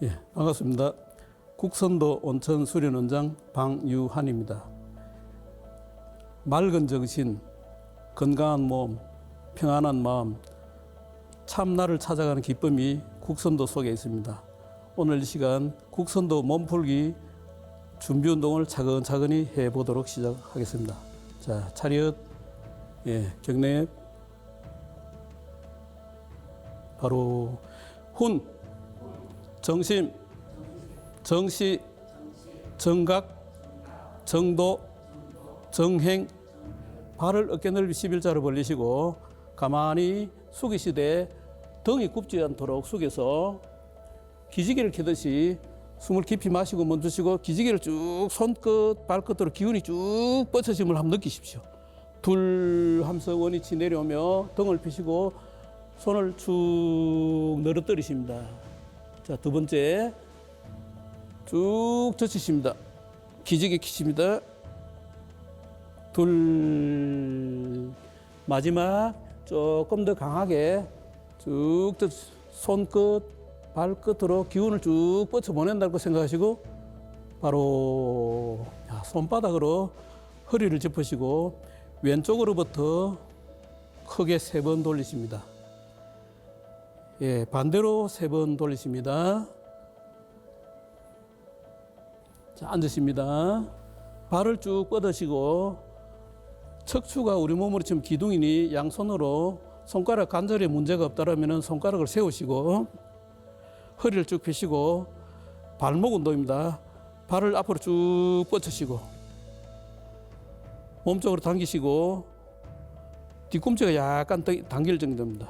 예, 반갑습니다. 국선도 온천 수련원장 방유한입니다. 맑은 정신, 건강한 몸, 평안한 마음, 참나를 찾아가는 기쁨이 국선도 속에 있습니다. 오늘 이 시간 국선도 몸풀기 준비 운동을 차근차근히 해보도록 시작하겠습니다. 자, 차렷, 경례, 바로 훈, 정심, 정시, 정각, 정도, 정행, 발을 어깨 넓이 11자로 벌리시고 가만히 숙이시되 등이 굽지 않도록 숙여서 기지개를 켜듯이 숨을 깊이 마시고 멈추시고 기지개를 쭉 손끝, 발끝으로 기운이 쭉 뻗쳐짐을 한번 느끼십시오. 둘 하면서 원위치 내려오며 등을 펴시고 손을 쭉 늘어뜨리십니다. 자, 두 번째 쭉 젖히십니다. 기지개 키십니다. 둘, 마지막 조금 더 강하게 쭉 손끝, 발끝으로 기운을 쭉 뻗쳐 보낸다고 생각하시고 바로 손바닥으로 허리를 짚으시고 왼쪽으로부터 크게 3번 돌리십니다. 예, 반대로 3번 돌리십니다. 자, 앉으십니다. 발을 쭉 뻗으시고 척추가 우리 몸으로 지금 기둥이니 양손으로 손가락 관절에 문제가 없다라면 손가락을 세우시고 허리를 쭉 펴시고 발목 운동입니다. 발을 앞으로 쭉 뻗으시고 몸쪽으로 당기시고 뒤꿈치가 약간 당길 정도입니다.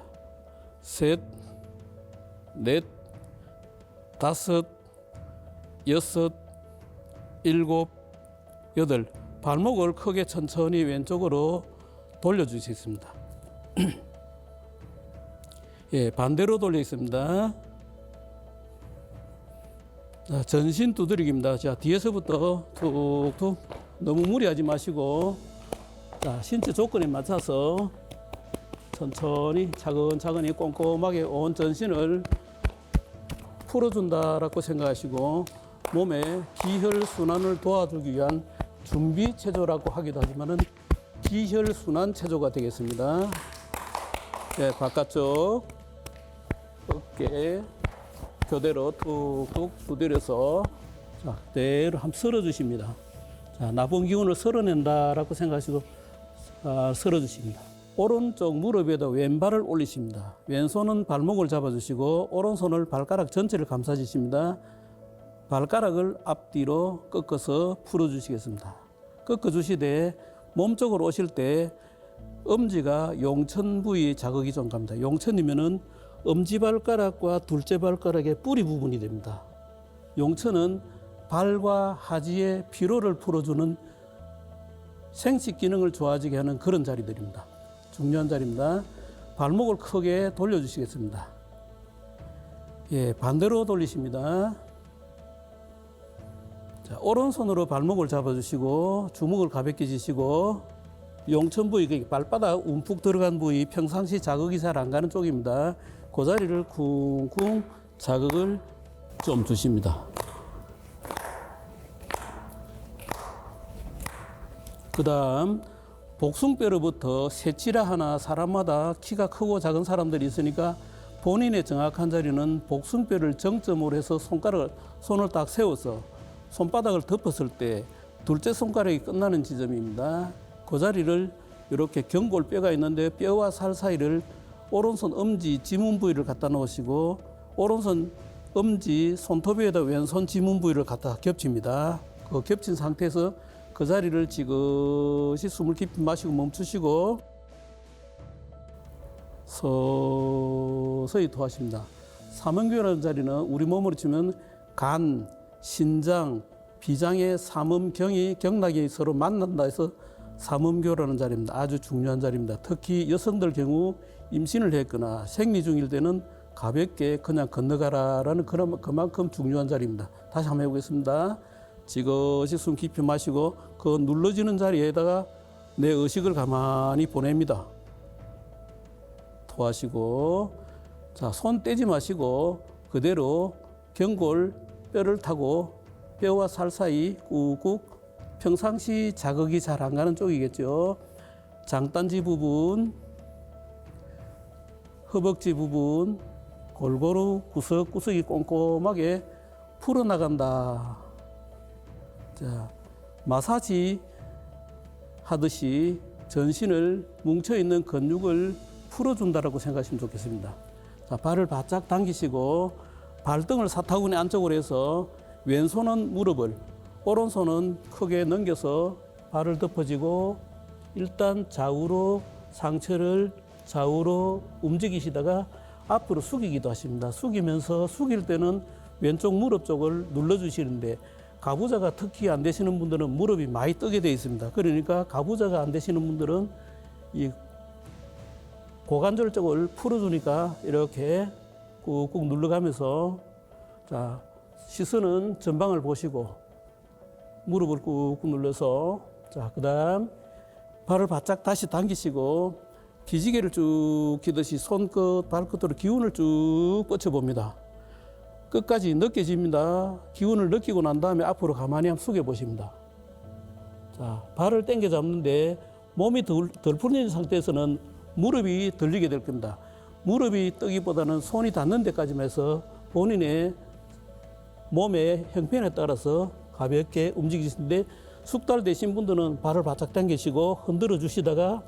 셋, 넷, 다섯, 여섯, 일곱, 여덟. 발목을 크게 천천히 왼쪽으로 돌려주시겠습니다. 예, 반대로 돌리겠습니다. 자, 전신 두드리기입니다. 자, 뒤에서부터 툭툭 너무 무리하지 마시고 자, 신체 조건에 맞춰서 천천히 차근차근히 꼼꼼하게 온 전신을 풀어준다라고 생각하시고 몸에 기혈순환을 도와주기 위한 준비 체조라고 하기도 하지만은 기혈순환 체조가 되겠습니다. 네, 바깥쪽 어깨 교대로 툭툭 두드려서 자, 그대로 한번 쓸어주십니다. 자, 나쁜 기운을 쓸어낸다라고 생각하시고 쓸어주십니다. 오른쪽 무릎에다 왼발을 올리십니다. 왼손은 발목을 잡아주시고 오른손을 발가락 전체를 감싸주십니다. 발가락을 앞뒤로 꺾어서 풀어주시겠습니다. 꺾어주시되 몸쪽으로 오실 때 엄지가 용천 부위에 자극이 좀 갑니다. 용천이면은 엄지발가락과 둘째 발가락의 뿌리 부분이 됩니다. 용천은 발과 하지의 피로를 풀어주는 생식 기능을 좋아지게 하는 그런 자리들입니다. 중요한 자리입니다. 발목을 크게 돌려주시겠습니다. 예, 반대로 돌리십니다. 자, 오른손으로 발목을 잡아주시고 주먹을 가볍게 쥐시고 용천 부위, 발바닥 움푹 들어간 부위, 평상시 자극이 잘 안 가는 쪽입니다. 그 자리를 쿵쿵 자극을 좀 주십니다. 그 다음 복숭뼈로부터 새치라 하나 사람마다 키가 크고 작은 사람들이 있으니까 본인의 정확한 자리는 복숭뼈를 정점으로 해서 손을 딱 세워서 손바닥을 덮었을 때 둘째 손가락이 끝나는 지점입니다. 그 자리를 이렇게 경골뼈가 있는데 뼈와 살 사이를 오른손 엄지 지문 부위를 갖다 놓으시고 오른손 엄지 손톱에다 왼손 지문 부위를 갖다 겹칩니다. 그 겹친 상태에서 그 자리를 지그시 숨을 깊이 마시고 멈추시고 서서히 토하십니다. 삼음교라는 자리는 우리 몸으로 치면 간, 신장, 비장의 삼음경이 경락이 서로 만난다 해서 삼음교라는 자리입니다. 아주 중요한 자리입니다. 특히 여성들 경우 임신을 했거나 생리 중일 때는 가볍게 그냥 건너가라라는 그만큼 중요한 자리입니다. 다시 한번 해보겠습니다. 지그시 숨 깊이 마시고 그 눌러지는 자리에다가 내 의식을 가만히 보냅니다. 토하시고 자, 손 떼지 마시고 그대로 경골 뼈를 타고 뼈와 살 사이 꾹꾹 평상시 자극이 잘 안 가는 쪽이겠죠. 장단지 부분, 허벅지 부분 골고루 구석구석이 꼼꼼하게 풀어나간다. 자, 마사지 하듯이 전신을 뭉쳐있는 근육을 풀어준다라고 생각하시면 좋겠습니다. 자, 발을 바짝 당기시고 발등을 사타구니 안쪽으로 해서 왼손은 무릎을, 오른손은 크게 넘겨서 발을 덮어지고 일단 좌우로 상체를 좌우로 움직이시다가 앞으로 숙이기도 하십니다. 숙이면서 숙일 때는 왼쪽 무릎 쪽을 눌러주시는데 가부좌가 특히 안 되시는 분들은 무릎이 많이 뜨게 되어 있습니다. 그러니까 가부좌가 안 되시는 분들은 이 고관절 쪽을 풀어주니까 이렇게 꾹꾹 눌러가면서 자, 시선은 전방을 보시고 무릎을 꾹꾹 눌러서 자, 그다음 발을 바짝 다시 당기시고 기지개를 쭉 기듯이 손끝, 발끝으로 기운을 쭉 뻗쳐봅니다. 끝까지 느껴집니다. 기운을 느끼고 난 다음에 앞으로 가만히 한번 숙여 보십니다. 자, 발을 당겨 잡는데 몸이 덜 풀린 상태에서는 무릎이 들리게 될 겁니다. 무릎이 뜨기보다는 손이 닿는 데까지만 해서 본인의 몸의 형편에 따라서 가볍게 움직이시는데 숙달되신 분들은 발을 바짝 당기시고 흔들어 주시다가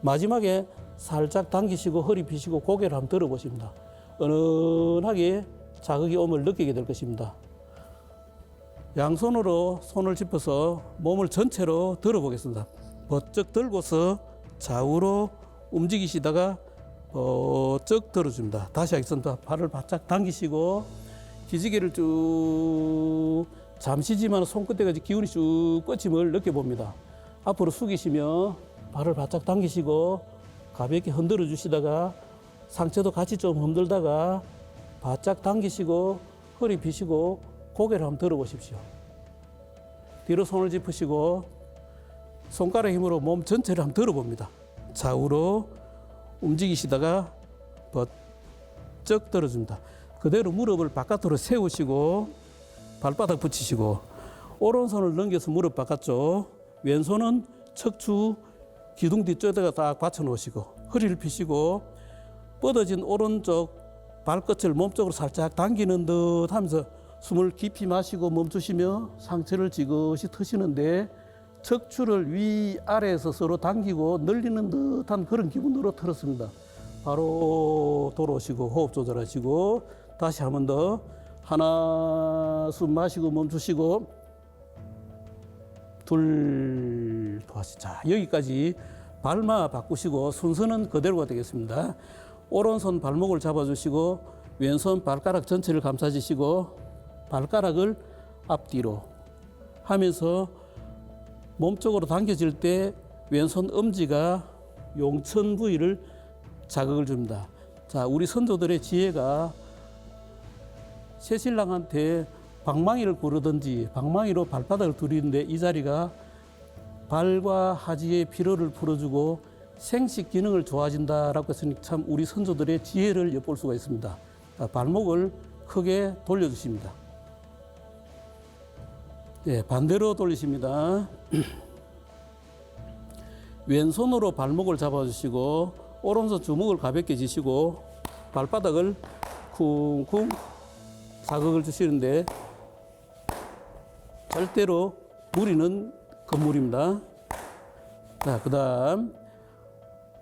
마지막에 살짝 당기시고 허리 펴시고 고개를 한번 들어 보십니다. 은은하게 자극이 오물 느끼게 될 것입니다. 양손으로 손을 짚어서 몸을 전체로 들어 보겠습니다. 번쩍 들고서 좌우로 움직이시다가 번쩍 들어줍니다. 다시 하겠습니다. 발을 바짝 당기시고 기지개를 쭉 잠시지만 손끝에까지 기운이 쭉 뻗침을 느껴봅니다. 앞으로 숙이시며 발을 바짝 당기시고 가볍게 흔들어 주시다가 상체도 같이 좀 흔들다가 바짝 당기시고 허리 펴시고 고개를 한번 들어보십시오. 뒤로 손을 짚으시고 손가락 힘으로 몸 전체를 한번 들어봅니다. 좌우로 움직이시다가 번쩍 들어줍니다. 그대로 무릎을 바깥으로 세우시고 발바닥 붙이시고 오른손을 넘겨서 무릎 바깥쪽, 왼손은 척추 기둥 뒤쪽에다가 딱 받쳐 놓으시고 허리를 펴시고 뻗어진 오른쪽 발끝을 몸쪽으로 살짝 당기는 듯 하면서 숨을 깊이 마시고 멈추시며 상체를 지그시 트시는데 척추를 위아래에서 서로 당기고 늘리는 듯한 그런 기분으로 틀었습니다. 바로 돌아오시고 호흡 조절하시고 다시 한 번 더 하나 숨 마시고 멈추시고 둘 도하시. 자, 여기까지 발마 바꾸시고 순서는 그대로가 되겠습니다. 오른손 발목을 잡아주시고 왼손 발가락 전체를 감싸주시고 발가락을 앞뒤로 하면서 몸쪽으로 당겨질 때 왼손 엄지가 용천 부위를 자극을 줍니다. 자, 우리 선조들의 지혜가 새신랑한테 방망이를 고르든지 방망이로 발바닥을 두리는데 이 자리가 발과 하지의 피로를 풀어주고 생식 기능을 좋아진다라고 했으니 참 우리 선조들의 지혜를 엿볼 수가 있습니다. 자, 발목을 크게 돌려주십니다. 네, 반대로 돌리십니다. 왼손으로 발목을 잡아주시고 오른손 주먹을 가볍게 쥐시고 발바닥을 쿵쿵 자극을 주시는데 절대로 무리는 건물입니다. 자, 그 다음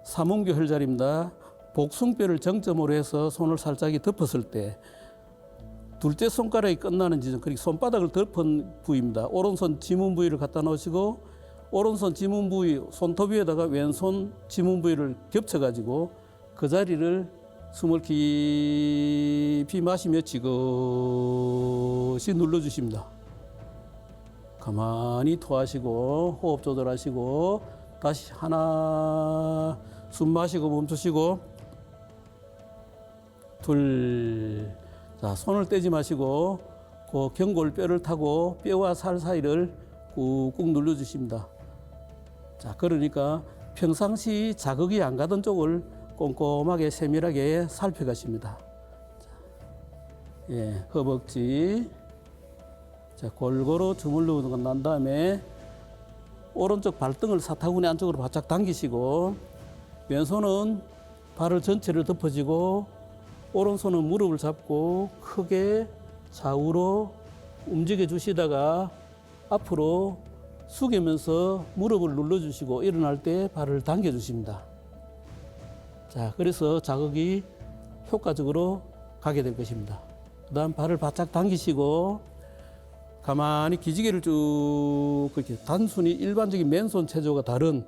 삼음교 혈자리입니다. 복숭뼈를 정점으로 해서 손을 살짝 덮었을 때 둘째 손가락이 끝나는 지점, 그리고 손바닥을 덮은 부위입니다. 오른손 지문 부위를 갖다 놓으시고 오른손 지문 부위, 손톱 위에다가 왼손 지문 부위를 겹쳐가지고 그 자리를 숨을 깊이 마시며 지그시 눌러주십니다. 가만히 토하시고 호흡 조절하시고 다시 하나 숨 마시고 멈추시고 둘. 자, 손을 떼지 마시고 그 경골 뼈를 타고 뼈와 살 사이를 꾹꾹 눌러주십니다. 자, 그러니까 평상시 자극이 안 가던 쪽을 꼼꼼하게 세밀하게 살펴가십니다. 예, 허벅지. 자, 골고루 주물르고 난 다음에 오른쪽 발등을 사타구니 안쪽으로 바짝 당기시고 왼손은 발을 전체를 덮어지고 오른손은 무릎을 잡고 크게 좌우로 움직여 주시다가 앞으로 숙이면서 무릎을 눌러주시고 일어날 때 발을 당겨 주십니다. 자, 그래서 자극이 효과적으로 가게 될 것입니다. 그 다음 발을 바짝 당기시고 가만히 기지개를 쭉 그렇게 단순히 일반적인 맨손 체조가 다른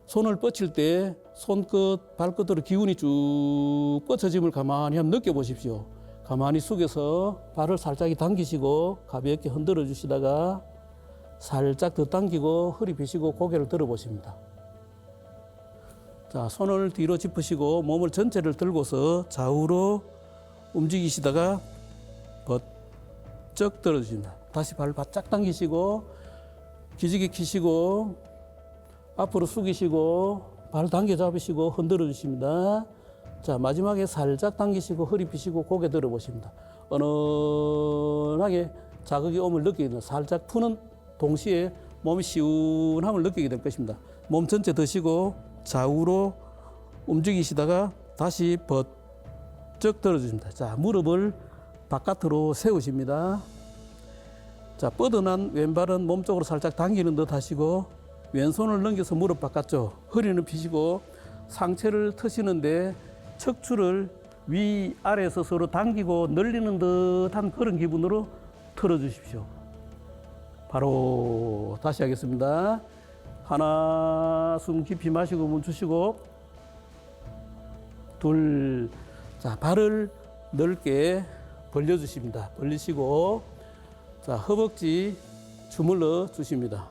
손을 뻗칠 때 손끝, 발끝으로 기운이 쭉 뻗쳐짐을 가만히 한번 느껴보십시오. 가만히 숙여서 발을 살짝 당기시고 가볍게 흔들어 주시다가 살짝 더 당기고 허리 펴시고 고개를 들어보십니다. 자, 손을 뒤로 짚으시고 몸을 전체를 들고서 좌우로 움직이시다가 번쩍 들어주십니다. 다시 발을 바짝 당기시고 기지개 켜시고 앞으로 숙이시고 발 당겨 잡으시고 흔들어 주십니다. 자, 마지막에 살짝 당기시고 허리 펴시고 고개 들어보십니다. 은은하게 자극이 오물 느끼게 됩니다. 살짝 푸는 동시에 몸이 시원함을 느끼게 될 것입니다. 몸 전체 드시고 좌우로 움직이시다가 다시 번쩍 들어주십니다. 자, 무릎을 바깥으로 세우십니다. 자, 뻗어난 왼발은 몸쪽으로 살짝 당기는 듯 하시고 왼손을 넘겨서 무릎 바깥쪽 허리는 펴시고 상체를 트시는데 척추를 위아래에서 서로 당기고 늘리는 듯한 그런 기분으로 틀어주십시오. 바로 다시 하겠습니다. 하나, 숨 깊이 마시고 멈추시고 둘, 자, 발을 넓게 벌려주십니다. 벌리시고 자, 허벅지 주물러 주십니다.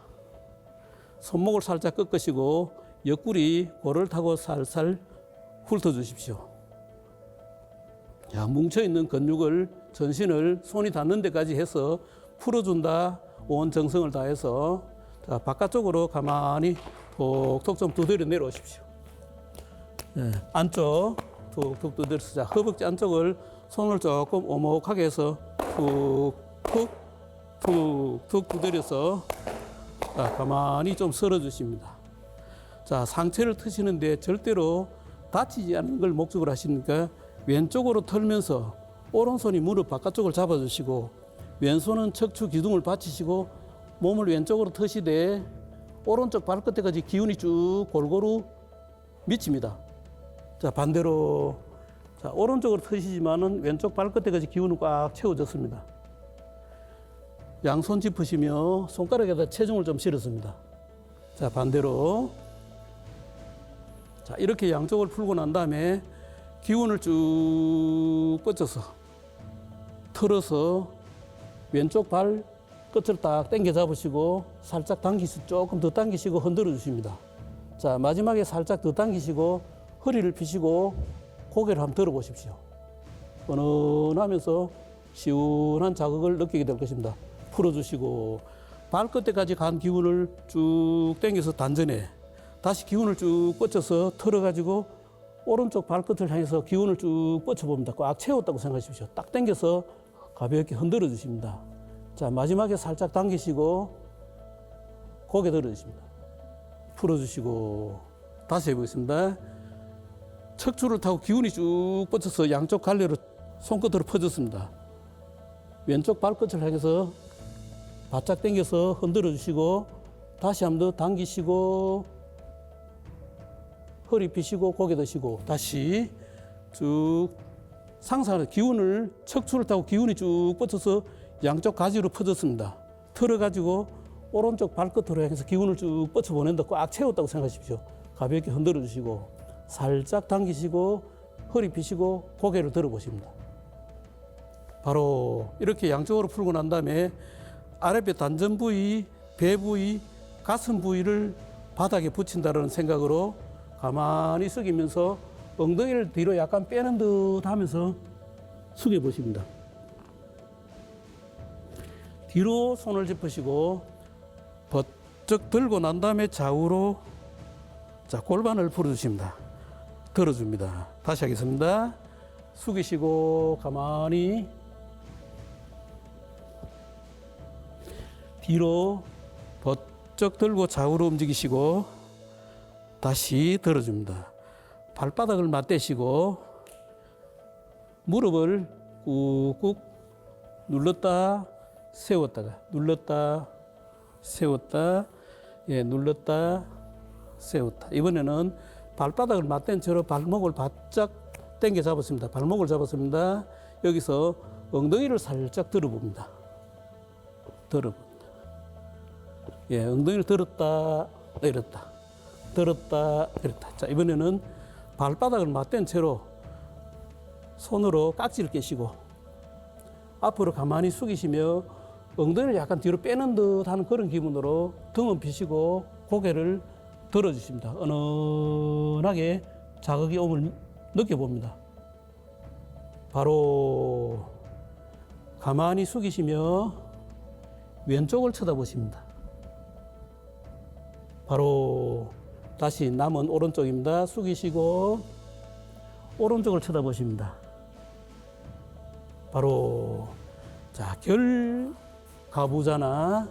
손목을 살짝 꺾으시고 옆구리 골을 타고 살살 훑어주십시오. 자, 뭉쳐있는 근육을 전신을 손이 닿는 데까지 해서 풀어준다. 온 정성을 다해서 자, 바깥쪽으로 가만히 톡톡 좀 두드려 내려오십시오. 네, 안쪽 툭툭 두드려서 자, 허벅지 안쪽을 손을 조금 오목하게 해서 툭툭 두드려서 자, 가만히 좀 쓸어주십니다. 자, 상체를 트시는데 절대로 다치지 않는 걸 목적으로 하시니까 왼쪽으로 털면서 오른손이 무릎 바깥쪽을 잡아주시고 왼손은 척추 기둥을 받치시고 몸을 왼쪽으로 트시되 오른쪽 발끝에까지 기운이 쭉 골고루 미칩니다. 자, 반대로 자, 오른쪽으로 트시지만은 왼쪽 발끝에까지 기운은 꽉 채워졌습니다. 양손 짚으시며 손가락에다 체중을 좀 실었습니다. 자, 반대로 자, 이렇게 양쪽을 풀고 난 다음에 기운을 쭉 뻗쳐서 털어서 왼쪽 발 끝을 딱 당겨 잡으시고 살짝 당기시고 조금 더 당기시고 흔들어 주십니다. 자, 마지막에 살짝 더 당기시고 허리를 펴시고 고개를 한번 들어 보십시오. 은은하면서 시원한 자극을 느끼게 될 것입니다. 풀어주시고 발끝에까지 간 기운을 쭉 당겨서 단전에 다시 기운을 쭉 뻗쳐서 털어가지고 오른쪽 발끝을 향해서 기운을 쭉 뻗쳐봅니다. 꽉 채웠다고 생각하십시오. 딱 당겨서 가볍게 흔들어 주십니다. 자, 마지막에 살짝 당기시고 고개 들어주십니다. 풀어주시고 다시 해보겠습니다. 척추를 타고 기운이 쭉 뻗쳐서 양쪽 갈래로 손끝으로 퍼졌습니다. 왼쪽 발끝을 향해서 바짝 당겨서 흔들어 주시고 다시 한 번 더 당기시고 허리 펴시고 고개 드시고 다시 쭉 상상하는 기운을 척추를 타고 기운이 쭉 뻗쳐서 양쪽 가지로 퍼졌습니다. 털어가지고 오른쪽 발끝으로 향해서 기운을 쭉 뻗쳐 보낸다. 꽉 채웠다고 생각하십시오. 가볍게 흔들어 주시고 살짝 당기시고 허리 펴시고 고개를 들어보십니다. 바로 이렇게 양쪽으로 풀고 난 다음에 아랫배 단전 부위, 배 부위, 가슴 부위를 바닥에 붙인다는 생각으로 가만히 숙이면서 엉덩이를 뒤로 약간 빼는 듯 하면서 숙여 보십니다. 뒤로 손을 짚으시고 번쩍 들고 난 다음에 좌우로 자, 골반을 풀어주십니다. 들어줍니다. 다시 하겠습니다. 숙이시고 가만히 뒤로 번쩍 들고 좌우로 움직이시고 다시 들어줍니다. 발바닥을 맞대시고 무릎을 꾹꾹 눌렀다 세웠다가 눌렀다 세웠다 눌렀다 세웠다. 이번에는 발바닥을 맞댄 채로 발목을 바짝 당겨 잡았습니다. 발목을 잡았습니다. 여기서 엉덩이를 살짝 들어봅니다. 들어봅니다. 엉덩이를 들었다 내렸다 들었다 내렸다. 자, 이번에는 발바닥을 맞댄 채로 손으로 깍지를 깨시고 앞으로 가만히 숙이시며 엉덩이를 약간 뒤로 빼는 듯 하는 그런 기분으로 등은 비시고 고개를 들어주십니다. 은은하게 자극이 오물 느껴봅니다. 바로 가만히 숙이시며 왼쪽을 쳐다보십니다. 바로 다시 남은 오른쪽입니다. 숙이시고 오른쪽을 쳐다보십니다. 바로 자, 결 가부좌나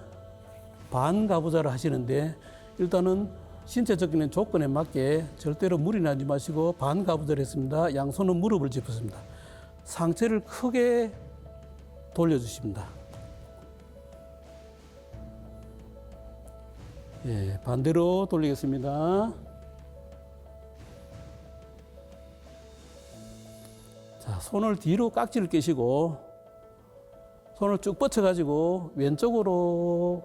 반 가부좌를 하시는데 일단은 신체적인 조건에 맞게 절대로 무리 나지 마시고 반 가부좌를 했습니다. 양손은 무릎을 짚었습니다. 상체를 크게 돌려주십니다. 반대로 돌리겠습니다. 자, 손을 뒤로 깍지를 끼시고 손을 쭉 뻗쳐가지고 왼쪽으로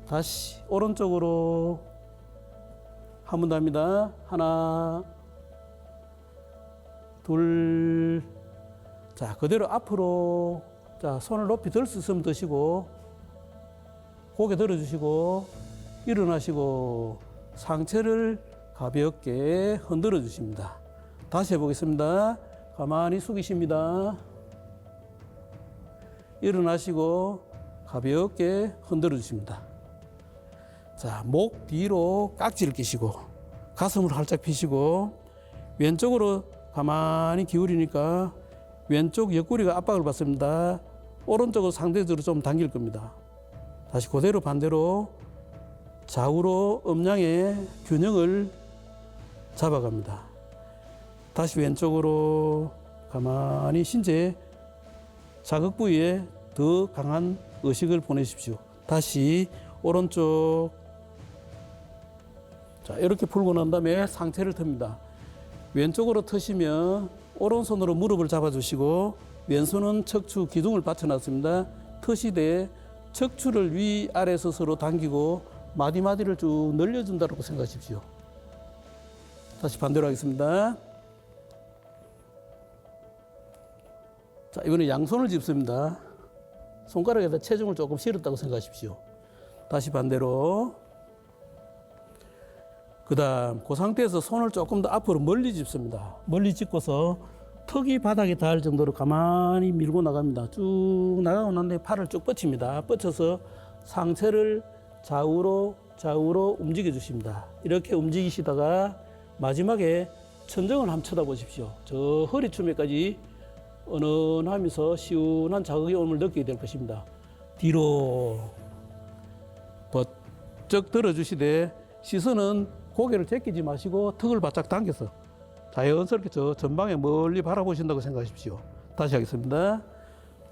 다시 오른쪽으로 한 번 더 합니다. 하나, 둘, 자, 그대로 앞으로 자, 손을 높이 들 수 있으면 드시고 고개 들어주시고 일어나시고 상체를 가볍게 흔들어 주십니다. 다시 해보겠습니다. 가만히 숙이십니다. 일어나시고 가볍게 흔들어 주십니다. 자, 목 뒤로 깍지를 끼시고 가슴을 활짝 펴시고 왼쪽으로 가만히 기울이니까 왼쪽 옆구리가 압박을 받습니다. 오른쪽은 상대적으로 좀 당길 겁니다. 다시 그대로 반대로 좌우로 음양의 균형을 잡아갑니다. 다시 왼쪽으로 가만히 신체 자극 부위에 더 강한 의식을 보내십시오. 다시 오른쪽. 자, 이렇게 풀고 난 다음에 상체를 틉니다. 왼쪽으로 트시면 오른손으로 무릎을 잡아주시고 왼손은 척추 기둥을 받쳐놨습니다. 트시되 척추를 위아래에서 서로 당기고 마디마디를 쭉 늘려준다고 생각하십시오. 다시 반대로 하겠습니다. 자, 이번에 양손을 짚습니다. 손가락에다 체중을 조금 실었다고 생각하십시오. 다시 반대로. 그 다음 그 상태에서 손을 조금 더 앞으로 멀리 짚습니다. 멀리 짚고서 턱이 바닥에 닿을 정도로 가만히 밀고 나갑니다. 쭉 나가고 난 뒤에 팔을 쭉 뻗칩니다. 뻗쳐서 상체를 좌우로 움직여 주십니다. 이렇게 움직이시다가 마지막에 천정을 한번 쳐다보십시오. 저 허리춤에까지 은은하면서 시원한 자극이 오늘 느끼게 될 것입니다. 뒤로 번쩍 들어주시되 시선은 고개를 제끼지 마시고 턱을 바짝 당겨서 자연스럽게 저 전방에 멀리 바라보신다고 생각하십시오. 다시 하겠습니다.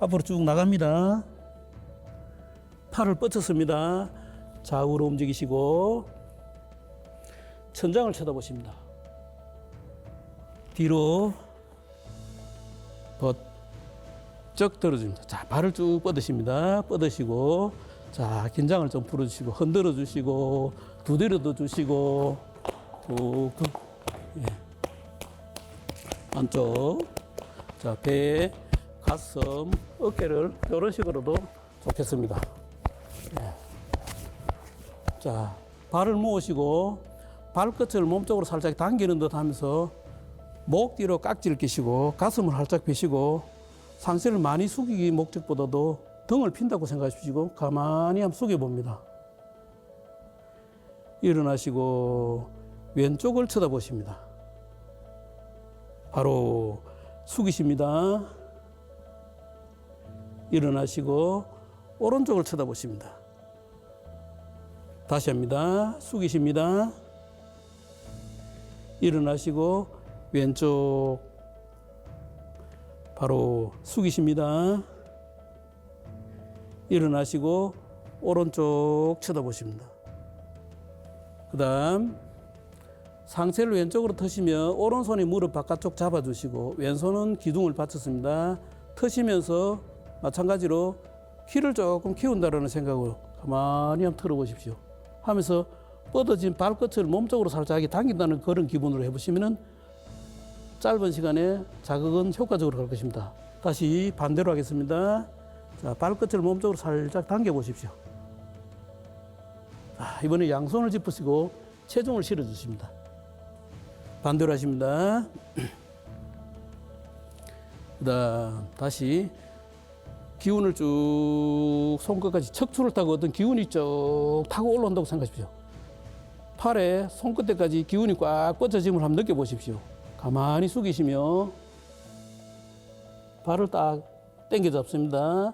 앞으로 쭉 나갑니다. 팔을 뻗쳤습니다. 좌우로 움직이시고 천장을 쳐다보십니다. 뒤로 번쩍 들어줍니다. 자, 발을 쭉 뻗으십니다. 뻗으시고 자, 긴장을 좀 풀어주시고 흔들어 주시고 두드려도 주시고 툭툭 안쪽 자, 배, 가슴, 어깨를 이런 식으로도 좋겠습니다. 자, 발을 모으시고 발끝을 몸쪽으로 살짝 당기는 듯 하면서 목 뒤로 깍지를 끼시고 가슴을 활짝 펴시고 상체를 많이 숙이기 목적보다도 등을 핀다고 생각하시고 가만히 한번 숙여봅니다. 일어나시고 왼쪽을 쳐다보십니다. 바로 숙이십니다. 일어나시고 오른쪽을 쳐다보십니다. 다시 합니다. 숙이십니다. 일어나시고 왼쪽 바로 숙이십니다. 일어나시고 오른쪽 쳐다보십니다. 그 다음 상체를 왼쪽으로 트시면 오른손이 무릎 바깥쪽 잡아주시고 왼손은 기둥을 받쳤습니다. 트시면서 마찬가지로 키를 조금 키운다는 생각으로 가만히 한번 틀어보십시오. 하면서 뻗어진 발끝을 몸쪽으로 살짝 당긴다는 그런 기분으로 해보시면 짧은 시간에 자극은 효과적으로 갈 것입니다. 다시 반대로 하겠습니다. 자, 발끝을 몸쪽으로 살짝 당겨보십시오. 자, 이번에 양손을 짚으시고 체중을 실어주십니다. 반대로 하십니다. 그다음 다시 기운을 쭉 손끝까지 척추를 타고 어떤 기운이 쭉 타고 올라온다고 생각하십시오. 팔에 손끝에까지 기운이 꽉 뻗어짐을 한번 느껴보십시오. 가만히 숙이시며 발을 딱 당겨 잡습니다.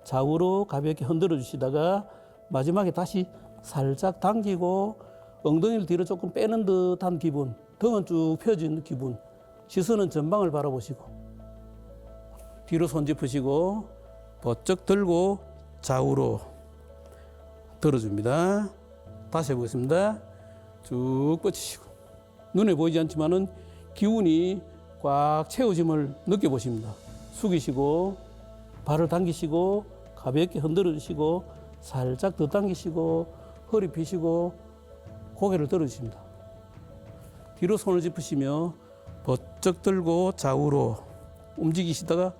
좌우로 가볍게 흔들어 주시다가 마지막에 다시 살짝 당기고 엉덩이를 뒤로 조금 빼는 듯한 기분, 등은 쭉 펴진 기분, 시선은 전방을 바라보시고 뒤로 손 짚으시고 번쩍 들고 좌우로 들어줍니다. 다시 해보겠습니다. 쭉 뻗치시고 눈에 보이지 않지만은 기운이 꽉 채워짐을 느껴보십니다. 숙이시고 발을 당기시고 가볍게 흔들어 주시고 살짝 더 당기시고 허리 펴시고 고개를 들어주십니다. 뒤로 손을 짚으시며 번쩍 들고 좌우로 움직이시다가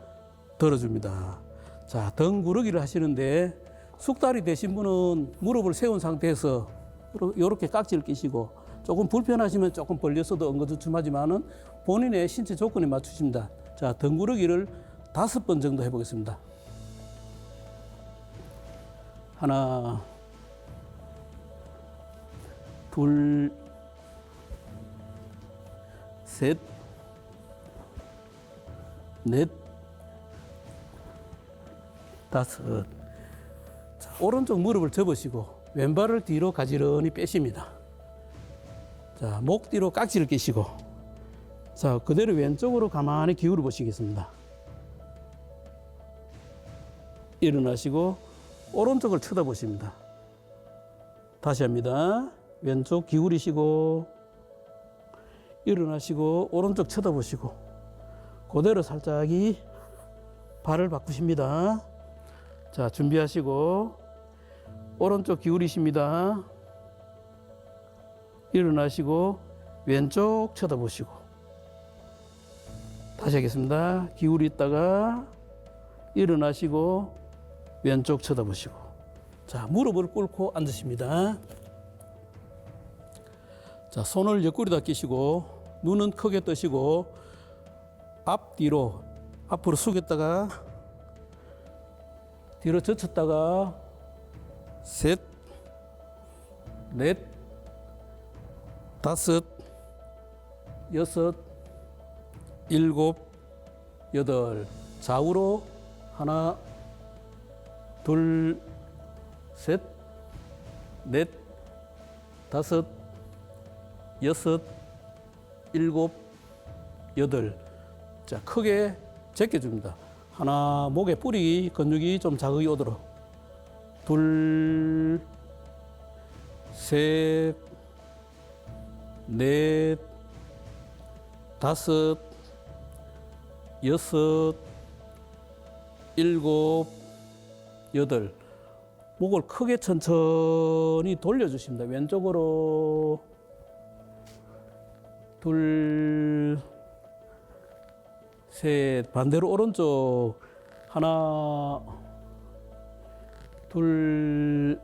들어줍니다. 자, 등 구르기를 하시는데 숙달이 되신 분은 무릎을 세운 상태에서 이렇게 깍지를 끼시고 조금 불편하시면 조금 벌려서도 엉거주춤하지만은 본인의 신체 조건에 맞추십니다. 자, 등 구르기를 5번 정도 해보겠습니다. 하나, 둘, 셋, 넷, 다섯. 자, 오른쪽 무릎을 접으시고 왼발을 뒤로 가지런히 빼십니다. 자, 목 뒤로 깍지를 끼시고 자, 그대로 왼쪽으로 가만히 기울여 보시겠습니다. 일어나시고 오른쪽을 쳐다보십니다. 다시 합니다. 왼쪽 기울이시고 일어나시고 오른쪽 쳐다보시고 그대로 살짝이 발을 바꾸십니다. 자, 준비하시고 오른쪽 기울이십니다. 일어나시고 왼쪽 쳐다보시고 다시 하겠습니다. 기울이다가 일어나시고 왼쪽 쳐다보시고 자, 무릎을 꿇고 앉으십니다. 자, 손을 옆구리에다 끼시고 눈은 크게 뜨시고 앞뒤로 앞으로 숙였다가 뒤로 젖혔다가 셋, 넷, 다섯, 여섯, 일곱, 여덟. 좌우로 하나, 둘, 셋, 넷, 다섯, 여섯, 일곱, 여덟. 자, 크게 제껴줍니다. 하나, 목에 뿌리 근육이 좀 자극이 오도록. 둘, 셋, 넷, 다섯, 여섯, 일곱, 여덟. 목을 크게 천천히 돌려주십니다. 왼쪽으로. 둘, 셋. 반대로 오른쪽. 하나, 둘,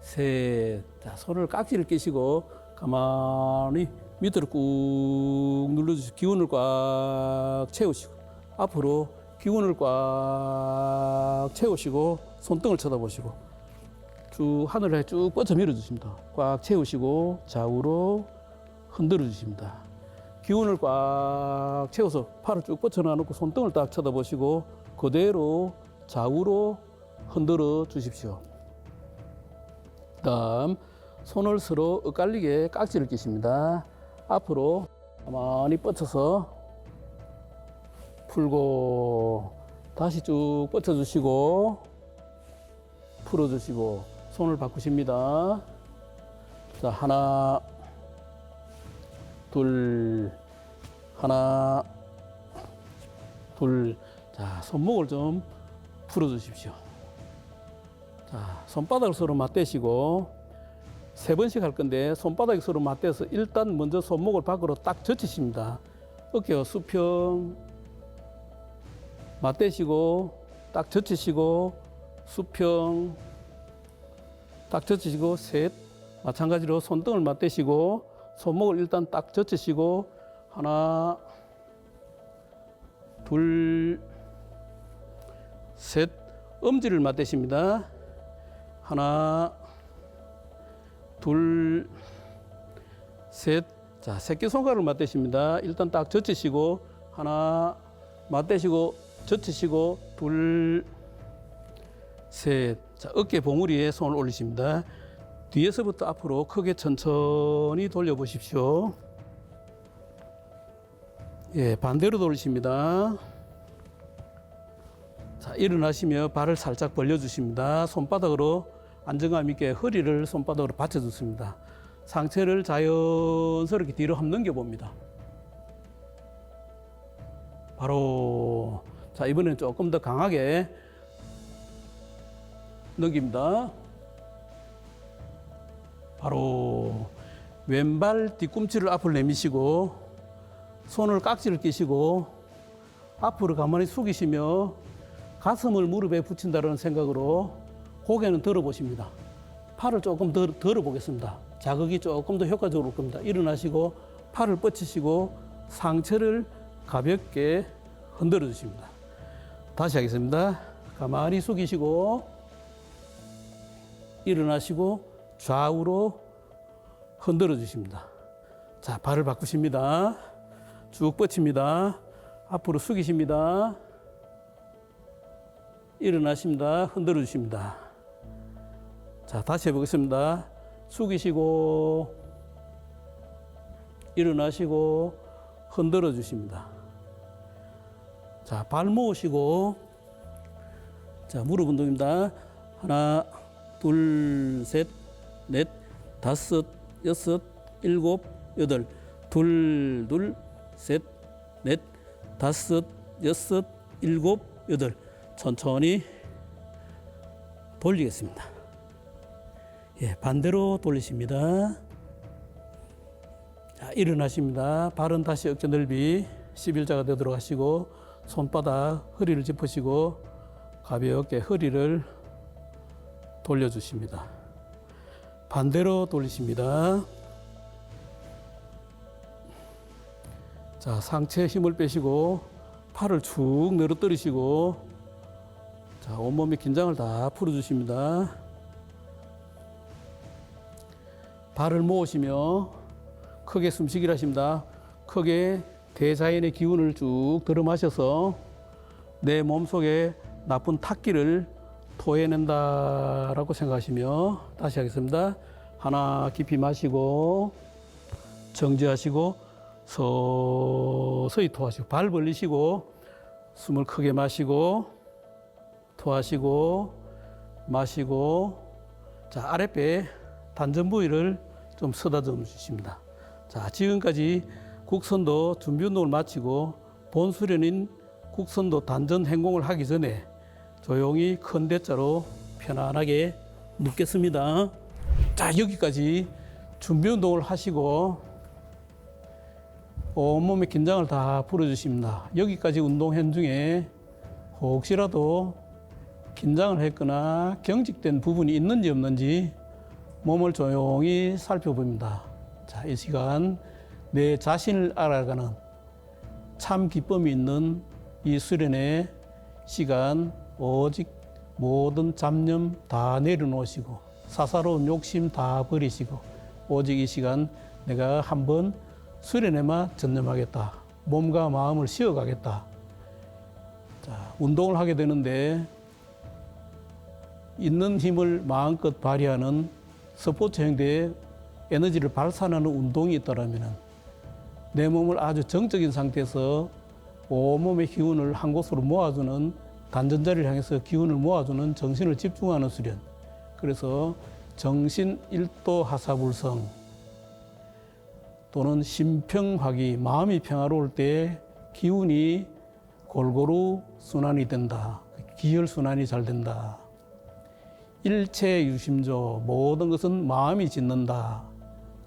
셋. 자, 손을 깍지를 끼시고 가만히 밑으로 꾹 눌러주시고 기운을 꽉 채우시고 앞으로 기운을 꽉 채우시고 손등을 쳐다보시고 쭉 하늘을 쭉 뻗쳐 밀어주십니다. 꽉 채우시고 좌우로 흔들어 주십니다. 기운을 꽉 채워서 팔을 쭉 뻗쳐 놔놓고 손등을 딱 쳐다보시고 그대로 좌우로 흔들어 주십시오. 다음 손을 서로 엇갈리게 깍지를 끼십니다. 앞으로 가만히 뻗쳐서 풀고 다시 쭉 뻗쳐주시고 풀어주시고 손을 바꾸십니다. 자, 하나, 둘, 하나, 둘. 자, 손목을 좀 풀어주십시오. 자, 손바닥을 서로 맞대시고 3번씩 할 건데 손바닥이 서로 맞대서 일단 먼저 손목을 밖으로 딱 젖히십니다. 어깨가 수평 맞대시고 딱 젖히시고 수평 딱 젖히시고 셋. 마찬가지로 손등을 맞대시고 손목을 일단 딱 젖히시고 하나, 둘, 셋. 엄지를 맞대십니다. 하나, 둘, 셋. 자, 새끼손가락을 맞대십니다. 일단 딱 젖히시고 하나, 맞대시고 젖히시고 둘, 셋. 자, 어깨 봉우리에 손을 올리십니다. 뒤에서부터 앞으로 크게 천천히 돌려보십시오. 예, 반대로 돌리십니다. 자, 일어나시며 발을 살짝 벌려주십니다. 손바닥으로 안정감 있게 허리를 손바닥으로 받쳐주습니다. 상체를 자연스럽게 뒤로 한번 넘겨봅니다. 바로 자, 이번에는 조금 더 강하게 넘깁니다. 바로 왼발 뒤꿈치를 앞으로 내미시고 손을 깍지를 끼시고 앞으로 가만히 숙이시며 가슴을 무릎에 붙인다는 생각으로 고개는 들어보십니다. 팔을 조금 더 들어보겠습니다. 자극이 조금 더 효과적으로 올 겁니다. 일어나시고 팔을 뻗치시고 상체를 가볍게 흔들어 주십니다. 다시 하겠습니다. 가만히 숙이시고 일어나시고 좌우로 흔들어 주십니다. 자, 발을 바꾸십니다. 쭉 뻗칩니다. 앞으로 숙이십니다. 일어나십니다. 흔들어 주십니다. 자, 다시 해보겠습니다. 숙이시고 일어나시고 흔들어 주십니다. 자, 발 모으시고 자, 무릎 운동입니다. 하나, 둘, 셋, 넷, 다섯, 여섯, 일곱, 여덟. 둘, 둘, 셋, 넷, 다섯, 여섯, 일곱, 여덟. 천천히 돌리겠습니다. 예, 반대로 돌리십니다. 자, 일어나십니다. 발은 다시 어깨 넓이 11자가 되도록 하시고 손바닥 허리를 짚으시고 가볍게 허리를 돌려주십니다. 반대로 돌리십니다. 자, 상체에 힘을 빼시고 팔을 축 늘어뜨리시고 자, 온몸의 긴장을 다 풀어주십니다. 발을 모으시며 크게 숨쉬기를 하십니다. 크게 대자연의 기운을 쭉 들어 마셔서 내 몸속에 나쁜 탁기를 토해낸다라고 생각하시며 다시 하겠습니다. 하나 깊이 마시고 정지하시고 서서히 토하시고 발 벌리시고 숨을 크게 마시고 토하시고 마시고 자, 아랫배 단전 부위를 좀 쓰다듬어 주십니다. 자, 지금까지 국선도 준비 운동을 마치고 본 수련인 국선도 단전 행공을 하기 전에 조용히 큰 대자로 편안하게 눕겠습니다. 자, 여기까지 준비 운동을 하시고 온몸의 긴장을 다 풀어주십니다. 여기까지 운동한 중에 혹시라도 긴장을 했거나 경직된 부분이 있는지 없는지 몸을 조용히 살펴봅니다. 자, 이 시간 내 자신을 알아가는 참 기쁨이 있는 이 수련의 시간, 오직 모든 잡념 다 내려놓으시고 사사로운 욕심 다 버리시고 오직 이 시간 내가 한번 수련에만 전념하겠다. 몸과 마음을 쉬어가겠다. 자, 운동을 하게 되는데 있는 힘을 마음껏 발휘하는 스포츠 행대에 에너지를 발산하는 운동이 있다면 내 몸을 아주 정적인 상태에서 온몸의 기운을 한 곳으로 모아주는 단전자리를 향해서 기운을 모아주는 정신을 집중하는 수련. 그래서 정신 일도 하사불성 또는 심평화기 마음이 평화로울 때 기운이 골고루 순환이 된다. 기혈순환이 잘 된다. 일체유심조 모든 것은 마음이 짓는다.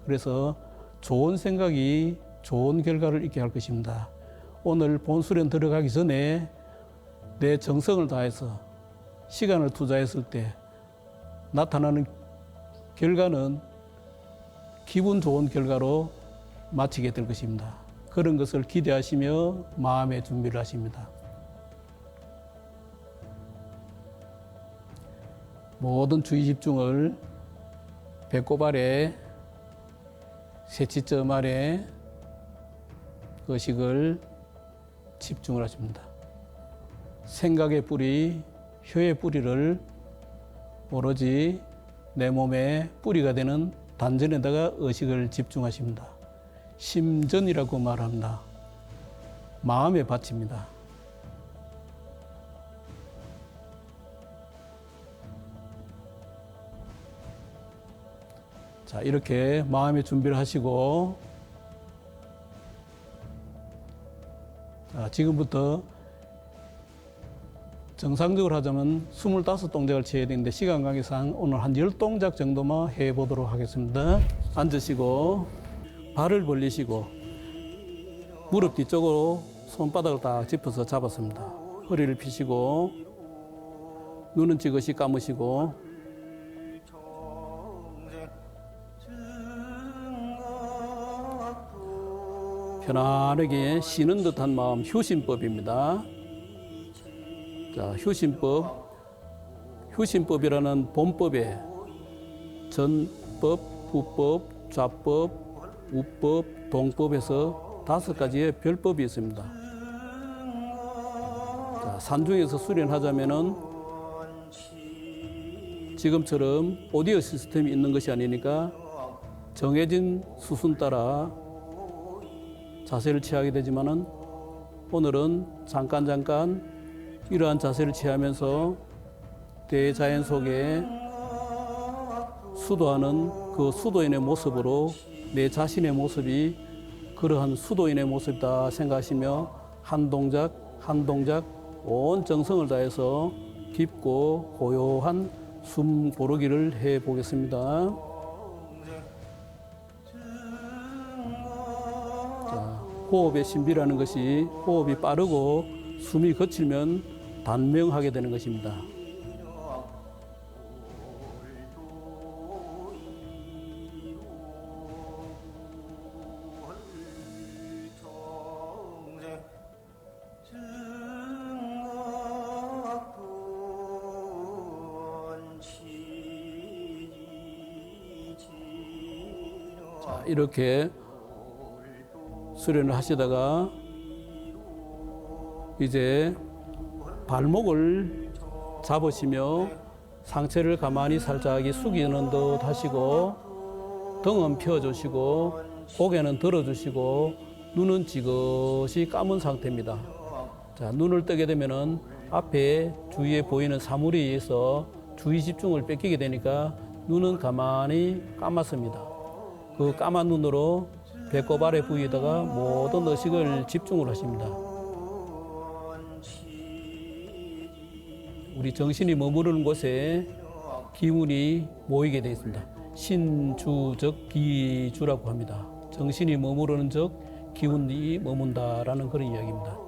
그래서 좋은 생각이 좋은 결과를 있게 할 것입니다. 오늘 본수련 들어가기 전에 내 정성을 다해서 시간을 투자했을 때 나타나는 결과는 기분 좋은 결과로 마치게 될 것입니다. 그런 것을 기대하시며 마음의 준비를 하십니다. 모든 주의 집중을 배꼽 아래, 새치점 아래 의식을 집중을 하십니다. 생각의 뿌리, 혀의 뿌리를 오로지 내 몸의 뿌리가 되는 단전에다가 의식을 집중하십니다. 심전이라고 말합니다. 마음에 바칩니다. 자, 이렇게 마음의 준비를 하시고, 자, 지금부터 정상적으로 하자면 25동작을 취해야 되는데 시간 관계상 오늘 한 10동작 정도만 해보도록 하겠습니다. 앉으시고 발을 벌리시고 무릎 뒤쪽으로 손바닥을 딱 짚어서 잡았습니다. 허리를 펴시고 눈은 지그시 감으시고 편안하게 쉬는 듯한 마음 휴심법입니다. 자, 휴심법이라는 본법에 전법, 후법, 좌법, 우법, 동법에서 5가지의 별법이 있습니다. 자, 산중에서 수련하자면은 지금처럼 오디오 시스템이 있는 것이 아니니까 정해진 수순 따라 자세를 취하게 되지만은 오늘은 잠깐 이러한 자세를 취하면서 대자연 속에 수도하는 그 수도인의 모습으로 내 자신의 모습이 그러한 수도인의 모습이다 생각하시며 한 동작 한 동작 온 정성을 다해서 깊고 고요한 숨 고르기를 해 보겠습니다. 자, 호흡의 신비라는 것이 호흡이 빠르고 숨이 거칠면 단명하게 되는 것입니다. 자, 이렇게 수련을 하시다가 이제 발목을 잡으시며 상체를 가만히 살짝 숙이는 듯 하시고 등은 펴주시고 고개는 들어주시고 눈은 지그시 감은 상태입니다. 자, 눈을 뜨게 되면은 앞에 주위에 보이는 사물에 의해서 주의 집중을 뺏기게 되니까 눈은 가만히 감았습니다. 그 까만 눈으로 배꼽 아래 부위에다가 모든 의식을 집중을 하십니다. 우리 정신이 머무르는 곳에 기운이 모이게 되어 있습니다. 신주적 기주라고 합니다. 정신이 머무르는 적 기운이 머문다라는 그런 이야기입니다.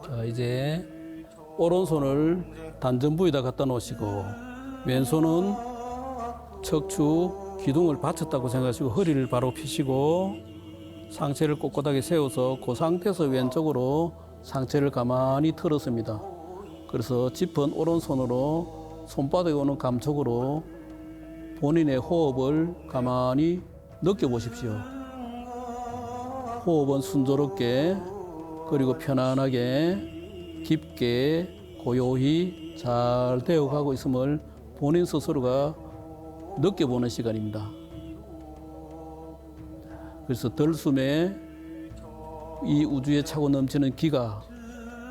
자, 이제 오른손을 단전 부위에다 갖다 놓으시고 왼손은 척추 기둥을 받쳤다고 생각하시고 허리를 바로 펴시고 상체를 꼿꼿하게 세워서 그 상태에서 왼쪽으로 상체를 가만히 틀었습니다. 그래서 짚은 오른손으로 손바닥에 오는 감촉으로 본인의 호흡을 가만히 느껴보십시오. 호흡은 순조롭게 그리고 편안하게 깊게 고요히 잘 되어가고 있음을 본인 스스로가 느껴보는 시간입니다. 그래서 들숨에 이 우주에 차고 넘치는 기가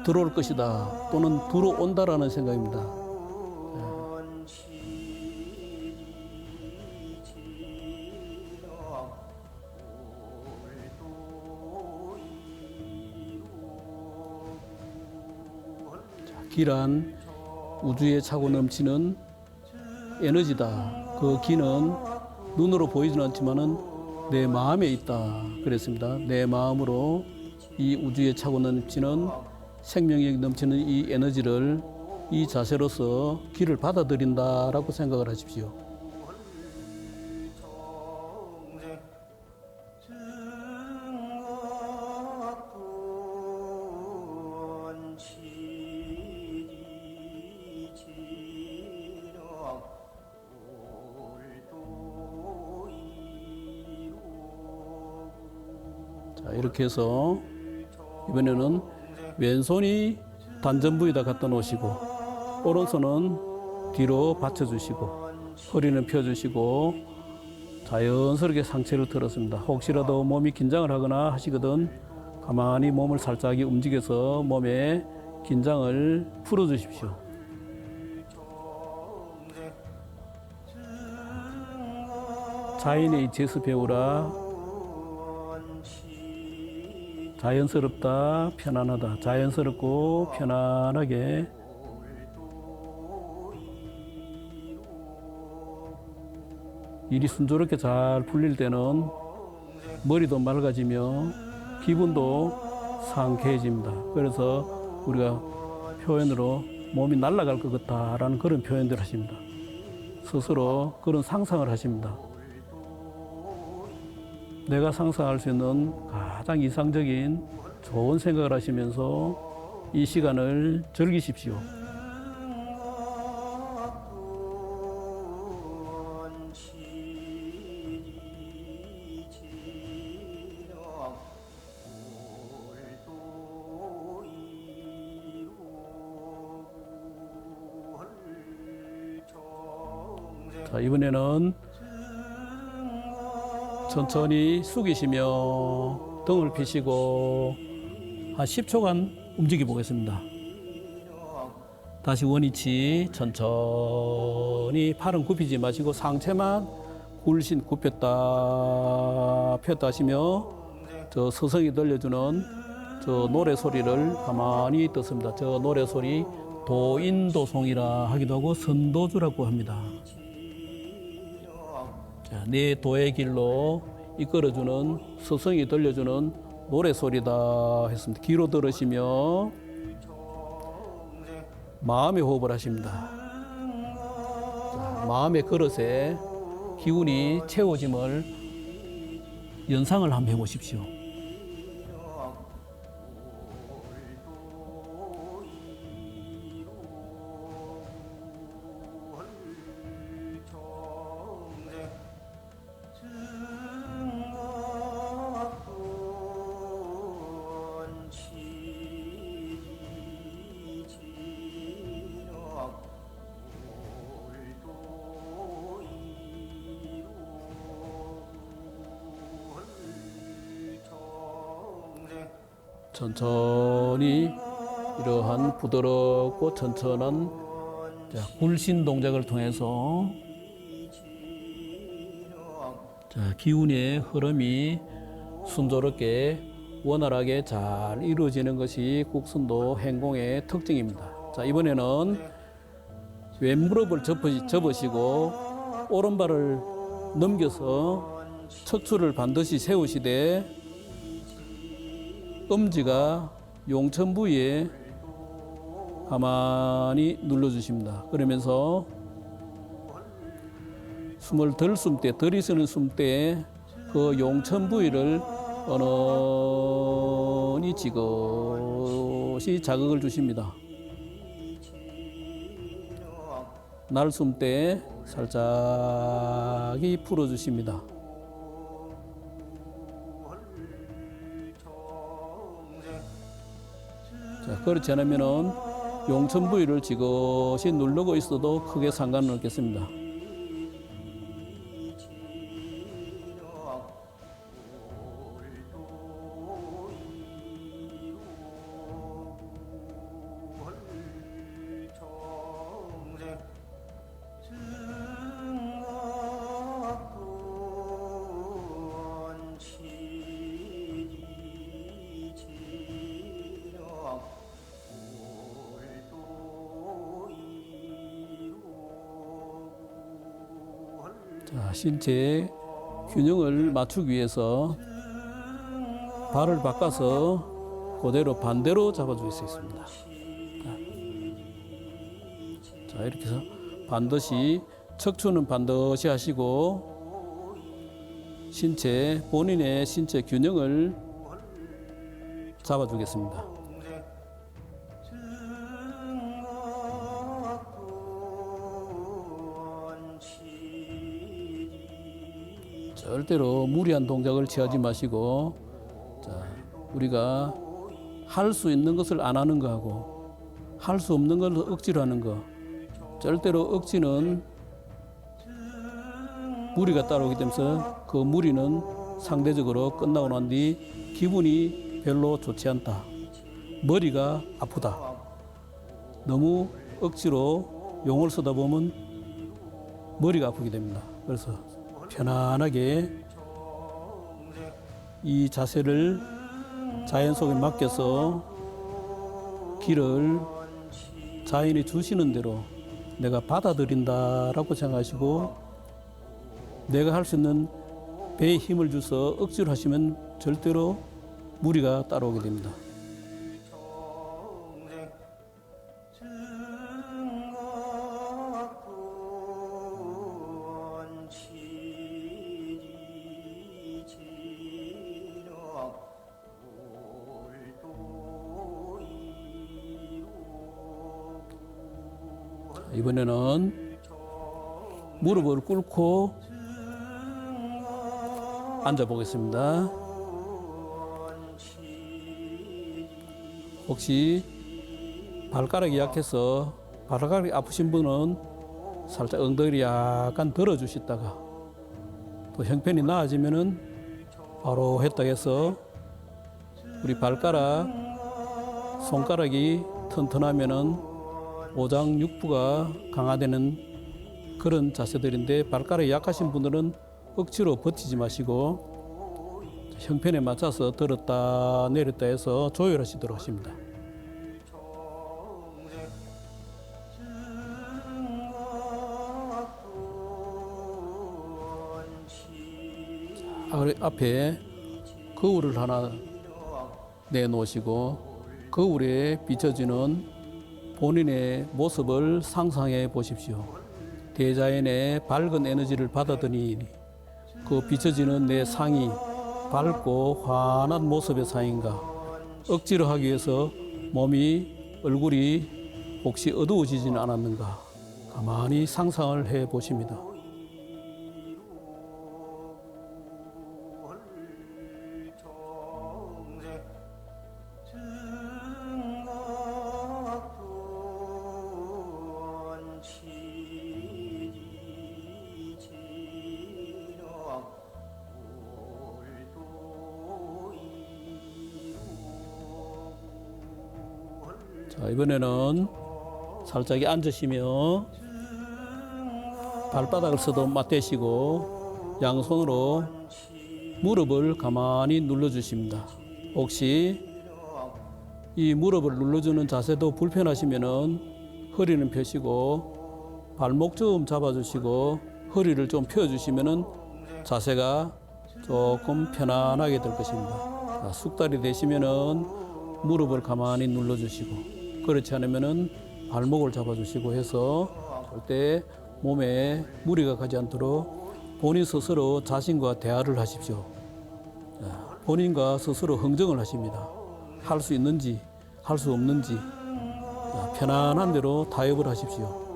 들어올 것이다 또는 들어온다라는 생각입니다. 기란 우주에 차고 넘치는 에너지다. 그 기는 눈으로 보이지는 않지만은 내 마음에 있다. 그랬습니다. 내 마음으로 이 우주에 차고 넘치는 생명력이 넘치는 이 에너지를 이 자세로서 기를 받아들인다라고 생각을 하십시오. 자, 이렇게 해서 이번에는 왼손이 단전 부위에다 갖다 놓으시고 오른손은 뒤로 받쳐주시고 허리는 펴주시고 자연스럽게 상체를 틀었습니다. 혹시라도 몸이 긴장을 하거나 하시거든 가만히 몸을 살짝 움직여서 몸의 긴장을 풀어주십시오. 자연의 이치에서 배우라. 자연스럽다, 편안하다. 자연스럽고 편안하게 일이 순조롭게 잘 풀릴 때는 머리도 맑아지며 기분도 상쾌해집니다. 그래서 우리가 표현으로 몸이 날아갈 것 같다라는 그런 표현들을 하십니다. 스스로 그런 상상을 하십니다. 내가 상상할 수 있는 가장 이상적인 좋은 생각을 하시면서 이 시간을 즐기십시오. 자, 이번에는 천천히 숙이시며 등을 펴시고 한 10초간 움직여 보겠습니다. 다시 원위치 천천히 팔은 굽히지 마시고 상체만 굴신 굽혔다 폈다 하시며 저 서성이 들려주는 저 노래 소리를 가만히 듣습니다. 저 노래 소리 도인도송이라 하기도 하고 선도주라고 합니다. 자, 내 도의 길로 이끌어주는 서성이 들려주는 노래 소리다 했습니다. 귀로 들으시며 마음의 호흡을 하십니다. 자, 마음의 그릇에 기운이 채워짐을 연상을 한번 해보십시오. 천천히 이러한 부드럽고 천천한 굴신 동작을 통해서 기운의 흐름이 순조롭게 원활하게 잘 이루어지는 것이 국선도 행공의 특징입니다. 자, 이번에는 왼무릎을 접으시고 오른발을 넘겨서 척추를 반드시 세우시되 엄지가 용천 부위에 가만히 눌러주십니다. 그러면서 숨을 덜 숨 때, 들이쉬는 숨 때 그 용천 부위를 어머니 지그시 자극을 주십니다. 날숨 때 살짝이 풀어주십니다. 자, 그렇지 않으면은 용천 부위를 지그시 누르고 있어도 크게 상관은 없겠습니다. 자, 신체 균형을 맞추기 위해서 발을 바꿔서 그대로 반대로 잡아줄 수 있습니다. 자, 이렇게 해서 반드시 척추는 반드시 하시고 본인의 신체 균형을 잡아주겠습니다. 절대로 무리한 동작을 취하지 마시고, 자, 우리가 할 수 있는 것을 안 하는 거하고 할 수 없는 걸 억지로 하는 거, 절대로 억지는 무리가 따라오기 때문에 그 무리는 상대적으로 끝나고 난 뒤 기분이 별로 좋지 않다. 머리가 아프다. 너무 억지로 용을 쓰다 보면 머리가 아프게 됩니다. 그래서 편안하게 이 자세를 자연 속에 맡겨서 길을 자연이 주시는 대로 내가 받아들인다라고 생각하시고, 내가 할 수 있는 배에 힘을 줘서 억지로 하시면 절대로 무리가 따라오게 됩니다. 이번에는 무릎을 꿇고 앉아 보겠습니다. 혹시 발가락이 약해서 발가락이 아프신 분은 살짝 엉덩이를 약간 들어주시다가 또 형편이 나아지면은 바로 했다 해서 우리 발가락, 손가락이 튼튼하면은 오장육부가 강화되는 그런 자세들인데, 발가락이 약하신 분들은 억지로 버티지 마시고 형편에 맞춰서 들었다 내렸다 해서 조율하시도록 하십니다. 앞에 거울을 하나 내놓으시고 거울에 비춰지는 본인의 모습을 상상해 보십시오. 대자연의 밝은 에너지를 받아들이니 그 비춰지는 내 상이 밝고 환한 모습의 상인가, 억지로 하기 위해서 몸이, 얼굴이 혹시 어두워지지는 않았는가, 가만히 상상을 해 보십니다. 자, 이번에는 살짝 앉으시며 발바닥을 서도 맞대시고 양손으로 무릎을 가만히 눌러주십니다. 혹시 이 무릎을 눌러주는 자세도 불편하시면은 허리는 펴시고 발목 좀 잡아주시고 허리를 좀 펴주시면은 자세가 조금 편안하게 될 것입니다. 자, 숙달이 되시면은 무릎을 가만히 눌러주시고 그렇지 않으면은 발목을 잡아주시고 해서 절대 몸에 무리가 가지 않도록 본인 스스로 자신과 대화를 하십시오. 본인과 스스로 흥정을 하십니다. 할 수 있는지 할 수 없는지 편안한 대로 타협을 하십시오.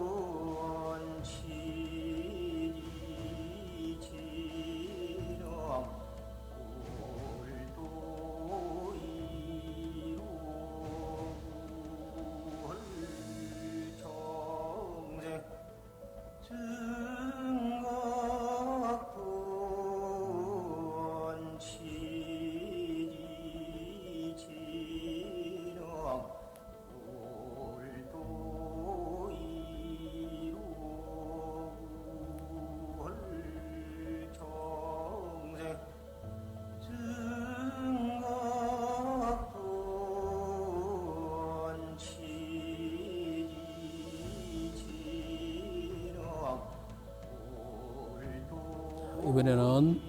이번에는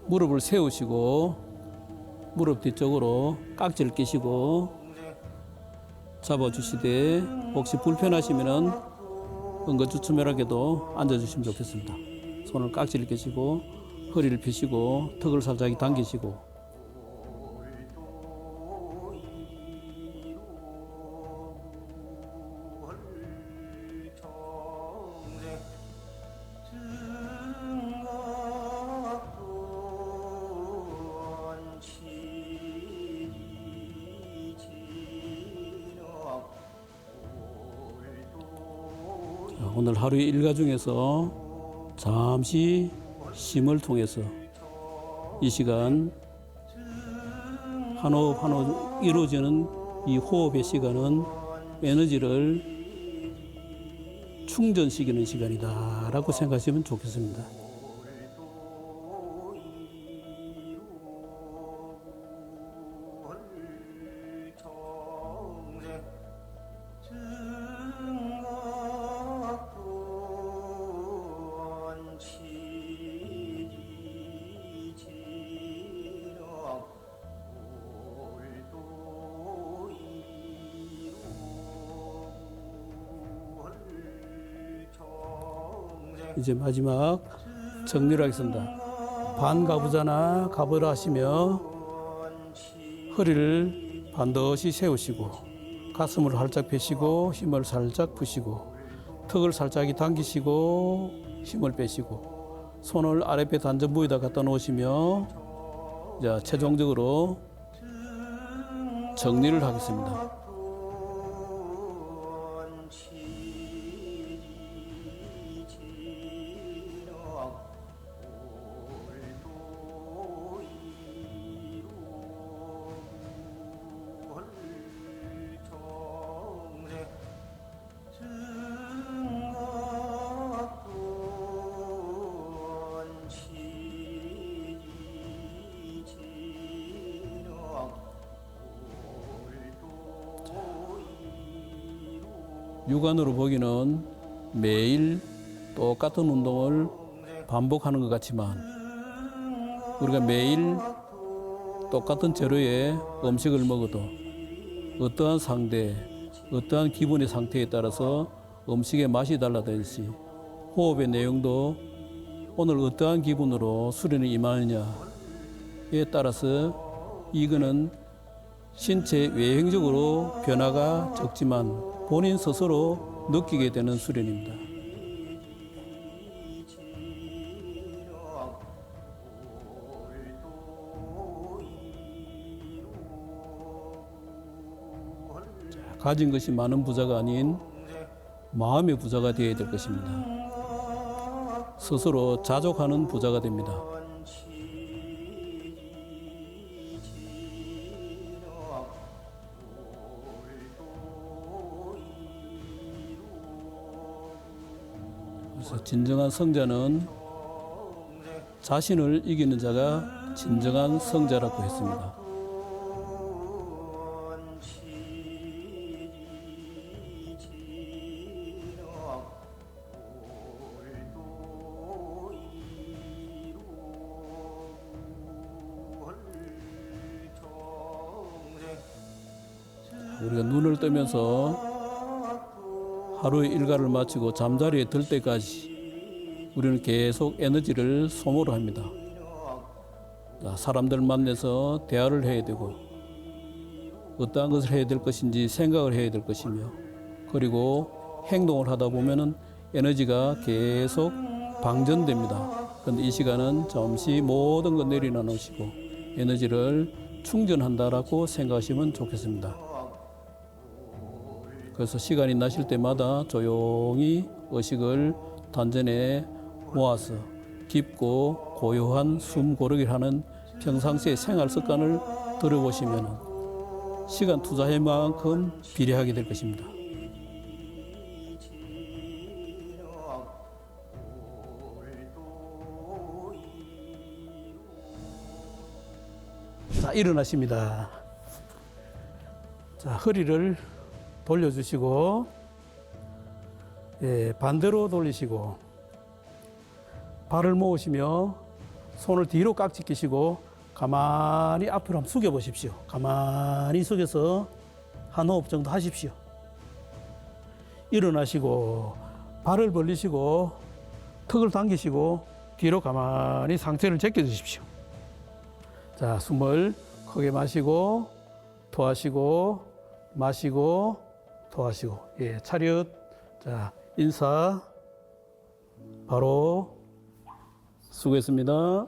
무릎을 세우시고 무릎 뒤쪽으로 깍지를 끼시고 잡아주시되 혹시 불편하시면은 응급주춤혈하게도 앉아주시면 좋겠습니다. 손을 깍지를 끼시고 허리를 펴시고 턱을 살짝 당기시고 오늘 하루의 일과 중에서 잠시 쉼을 통해서 이 시간 한호흡 한호흡 이루어지는 이 호흡의 시간은 에너지를 충전시키는 시간이다라고 생각하시면 좋겠습니다. 이제 마지막 정리를 하겠습니다. 반가부좌나 가부라 하시며 허리를 반드시 세우시고 가슴을 활짝 펴시고 힘을 살짝 푸시고 턱을 살짝 당기시고 힘을 빼시고 손을 아랫배 단전 부위에다 갖다 놓으시며 자, 최종적으로 정리를 하겠습니다. 육안으로 보기는 매일 똑같은 운동을 반복하는 것 같지만 우리가 매일 똑같은 재료의 음식을 먹어도 어떠한 상대, 어떠한 기분의 상태에 따라서 음식의 맛이 달라지듯이 호흡의 내용도 오늘 어떠한 기분으로 수련에 임하느냐에 따라서 이거는 신체 외형적으로 변화가 적지만 본인 스스로 느끼게 되는 수련입니다. 가진 것이 많은 부자가 아닌 마음의 부자가 되어야 될 것입니다. 스스로 자족하는 부자가 됩니다. 그래서 진정한 성자는 자신을 이기는 자가 진정한 성자라고 했습니다. 우리가 눈을 뜨면서 하루의 일과를 마치고 잠자리에 들 때까지 우리는 계속 에너지를 소모를 합니다. 사람들 만나서 대화를 해야 되고 어떠한 것을 해야 될 것인지 생각을 해야 될 것이며 그리고 행동을 하다 보면은 에너지가 계속 방전됩니다. 그런데 이 시간은 잠시 모든 것 내려놓으시고 에너지를 충전한다라고 생각하시면 좋겠습니다. 그래서 시간이 나실 때마다 조용히 의식을 단전에 모아서 깊고 고요한 숨 고르기를 하는 평상시의 생활 습관을 들여보시면 시간 투자할 만큼 비례하게 될 것입니다. 자, 일어나십니다. 자, 허리를 돌려주시고, 반대로 돌리시고, 발을 모으시며, 손을 뒤로 깍지 끼시고, 가만히 앞으로 한번 숙여 보십시오. 가만히 숙여서 한 호흡 정도 하십시오. 일어나시고, 발을 벌리시고, 턱을 당기시고, 뒤로 가만히 상체를 제껴 주십시오. 자, 숨을 크게 마시고, 토하시고, 마시고, 토하시고. 예, 차렷. 자, 인사. 바로 수고했습니다.